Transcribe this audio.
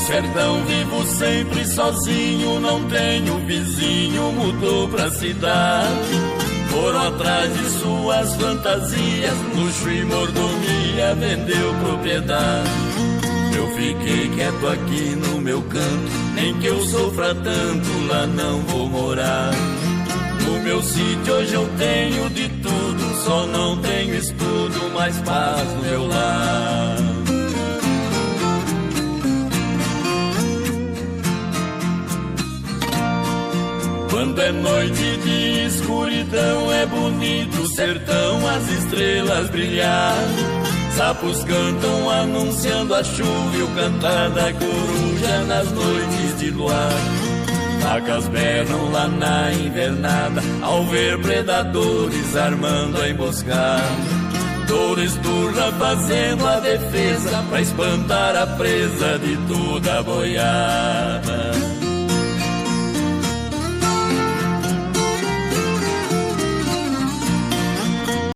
sertão vivo sempre sozinho, não tenho vizinho, mudou pra cidade. Foram atrás de suas fantasias, luxo e mordomia, vendeu propriedade. Eu fiquei quieto aqui no meu canto, nem que eu sofra tanto, lá não vou morar. No meu sítio hoje eu tenho de tudo, só não tenho estudo, mas paz no meu lar. Quando é noite de escuridão é bonito o sertão, as estrelas brilhar. Sapos cantam anunciando a chuva e o cantar da coruja nas noites de luar. Vacas berram lá na invernada ao ver predadores armando a emboscada. Touro esturra fazendo a defesa pra espantar a presa de toda a boiada.